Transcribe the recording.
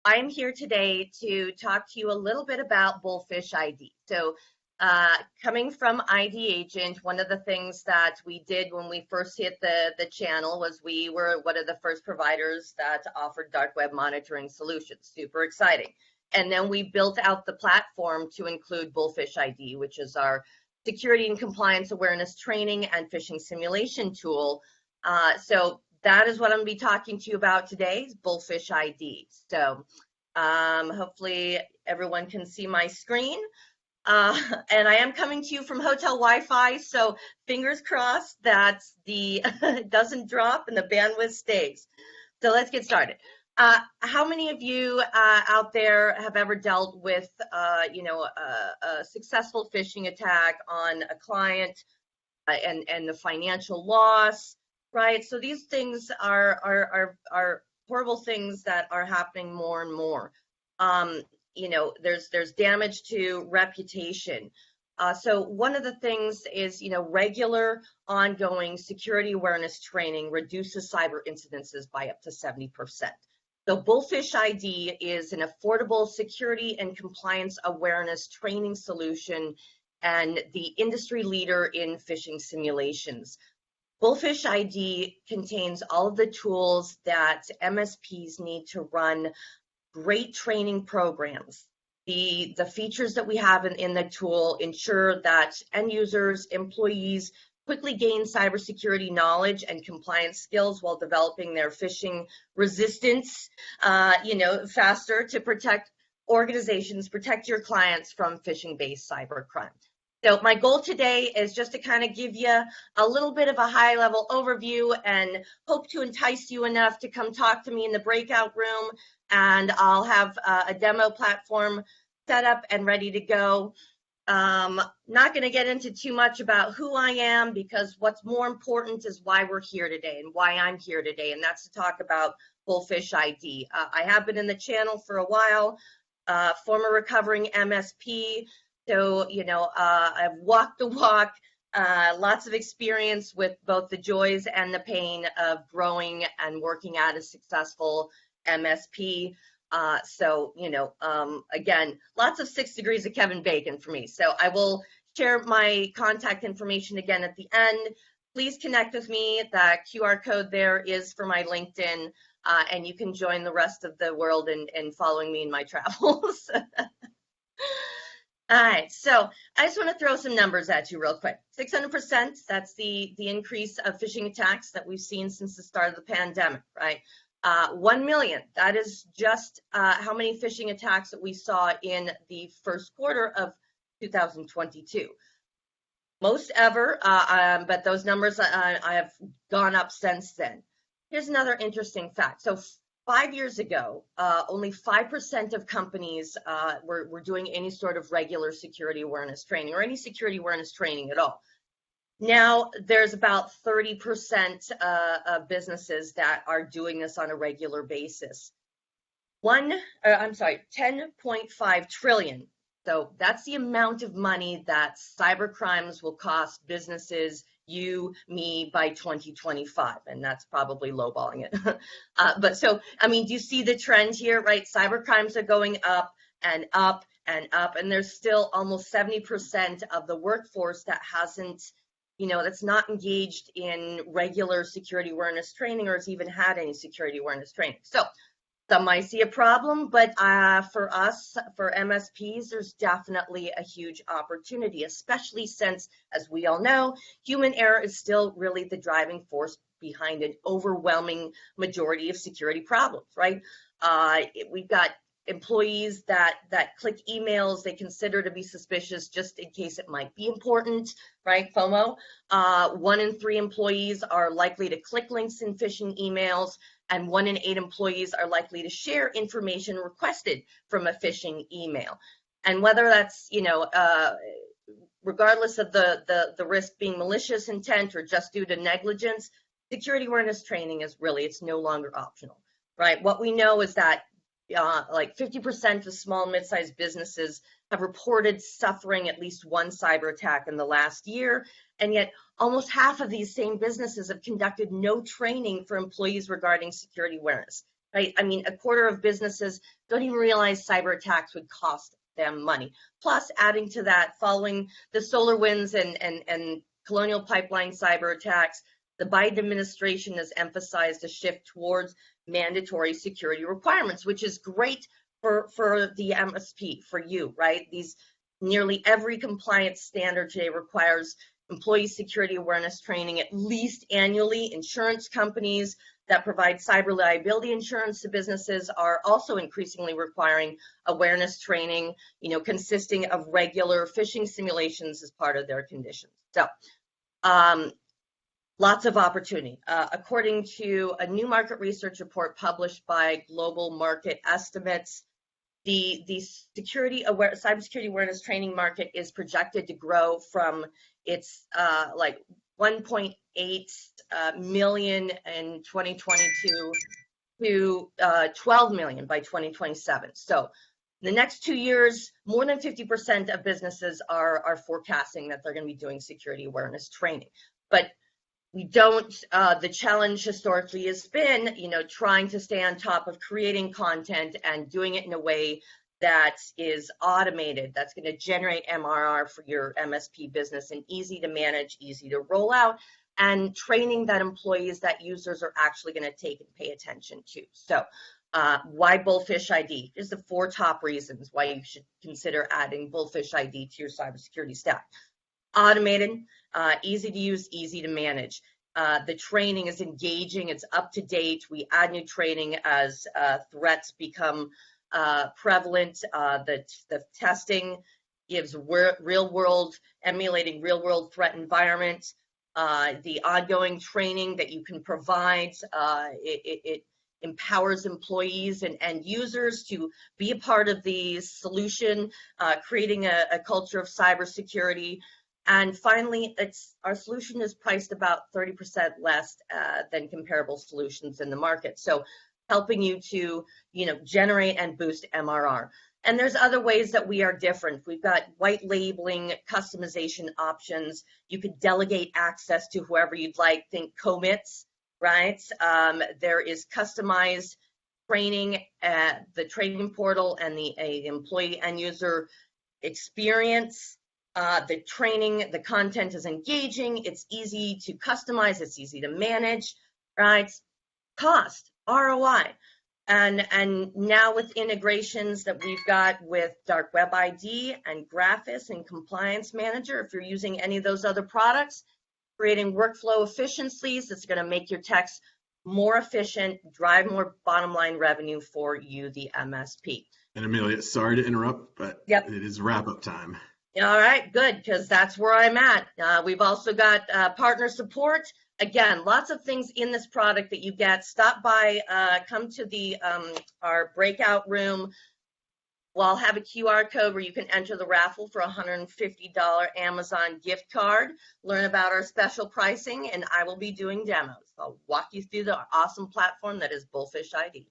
I'm here today to talk to you a little bit about BullPhish ID. Coming from ID Agent, one of the things that we did when we first hit the channel was we were one of the first providers that offered dark web monitoring solutions. Super exciting. And then we built out the platform to include BullPhish ID, which is our security and compliance awareness training and phishing simulation tool. So that is what I'm going to be talking to you about today, BullPhish ID. So hopefully everyone can see my screen. And I am coming to you from hotel Wi-Fi, so fingers crossed that the it doesn't drop and the bandwidth stays. So let's get started. How many of you out there have ever dealt with, a successful phishing attack on a client and the financial loss, right? So these things are horrible things that are happening more and more. There's damage to reputation. So one of the things is, regular ongoing security awareness training reduces cyber incidences by up to 70%. So BullPhish ID is an affordable security and compliance awareness training solution and the industry leader in phishing simulations. BullPhish ID contains all of the tools that MSPs need to run great training programs. The features that we have in the tool ensure that end users, employees quickly gain cybersecurity knowledge and compliance skills while developing their phishing resistance, faster to protect organizations, protect your clients from phishing-based cybercrime. So my goal today is just to kind of give you a little bit of a high-level overview and hope to entice you enough to come talk to me in the breakout room, and I'll have a demo platform set up and ready to go. Not going to get into too much about who I am, because what's more important is why we're here today and why I'm here today, and that's to talk about BullPhish ID. I have been in the channel for a while, former recovering MSP, so I've walked the walk, lots of experience with both the joys and the pain of growing and working at a successful MSP. Again, lots of 6 degrees of Kevin Bacon for me. So I will share my contact information again at the end. Please connect with me. The QR code there is for my LinkedIn, and you can join the rest of the world in following me in my travels. All right, so I just want to throw some numbers at you real quick. 600%, that's the increase of phishing attacks that we've seen since the start of the pandemic, right? 1 million, that is just how many phishing attacks that we saw in the first quarter of 2022. Most ever, but those numbers I have gone up since then. Here's another interesting fact. So 5 years ago, only 5% of companies were doing any sort of regular security awareness training or any security awareness training at all. Now there's about 30% of businesses that are doing this on a regular basis. 10.5 trillion. So that's the amount of money that cyber crimes will cost businesses, you, me, by 2025, and that's probably lowballing it. But so, I mean, do you see the trend here, right? Cyber crimes are going up and up and up, and there's still almost 70% of the workforce that hasn't, that's not engaged in regular security awareness training or has even had any security awareness training. So some might see a problem, but for us, for MSPs, there's definitely a huge opportunity, especially since, as we all know, human error is still really the driving force behind an overwhelming majority of security problems, right? We've got employees that click emails they consider to be suspicious just in case it might be important, right? FOMO. 1 in 3 employees are likely to click links in phishing emails, and 1 in 8 employees are likely to share information requested from a phishing email. And whether that's, regardless of the risk being malicious intent or just due to negligence, security awareness training is really, it's no longer optional, right? What we know is that like 50% of small and mid-sized businesses have reported suffering at least one cyber attack in the last year, and yet almost half of these same businesses have conducted no training for employees regarding security awareness. right? I mean, a quarter of businesses don't even realize cyber attacks would cost them money. Plus, adding to that, following the SolarWinds and Colonial Pipeline cyber attacks, the Biden administration has emphasized a shift towards mandatory security requirements, which is great for the MSP, for you, right? These nearly every compliance standard today requires employee security awareness training at least annually. Insurance companies that provide cyber liability insurance to businesses are also increasingly requiring awareness training, consisting of regular phishing simulations as part of their conditions. So, lots of opportunity. According to a new market research report published by Global Market Estimates, the cybersecurity awareness training market is projected to grow from its like 1.8 million in 2022 to 12 million by 2027. So in the next 2 years, more than 50% of businesses are forecasting that they're going to be doing security awareness training. But we don't, the challenge historically has been, trying to stay on top of creating content and doing it in a way that is automated, that's going to generate MRR for your MSP business and easy to manage, easy to roll out, and training that employees, that users are actually going to take and pay attention to. So why BullPhish ID? Here's the 4 top reasons why you should consider adding BullPhish ID to your cybersecurity stack. Automated, easy to use, easy to manage. The training is engaging, it's up to date. We add new training as threats become prevalent. The testing gives emulating real world threat environment. The ongoing training that you can provide, it empowers employees and end users to be a part of the solution, creating a culture of cybersecurity. And finally, our solution is priced about 30% less than comparable solutions in the market. So helping you to, generate and boost MRR. And there's other ways that we are different. We've got white labeling, customization options. You could delegate access to whoever you'd like. Think commits, right? There is customized training, the training portal and the employee end user experience. The training, the content is engaging, it's easy to customize, it's easy to manage, right? Cost, ROI. And now with integrations that we've got with Dark Web ID and Graphis and Compliance Manager, if you're using any of those other products, creating workflow efficiencies that's going to make your techs more efficient, drive more bottom line revenue for you, the MSP. And Amelia, sorry to interrupt, but It is wrap up time. All right, good, because that's where I'm at. We've also got partner support. Again, lots of things in this product that you get. Stop by, come to the our breakout room. We'll have a QR code where you can enter the raffle for a $150 Amazon gift card, learn about our special pricing, and I will be doing demos. I'll walk you through the awesome platform that is BullPhish ID.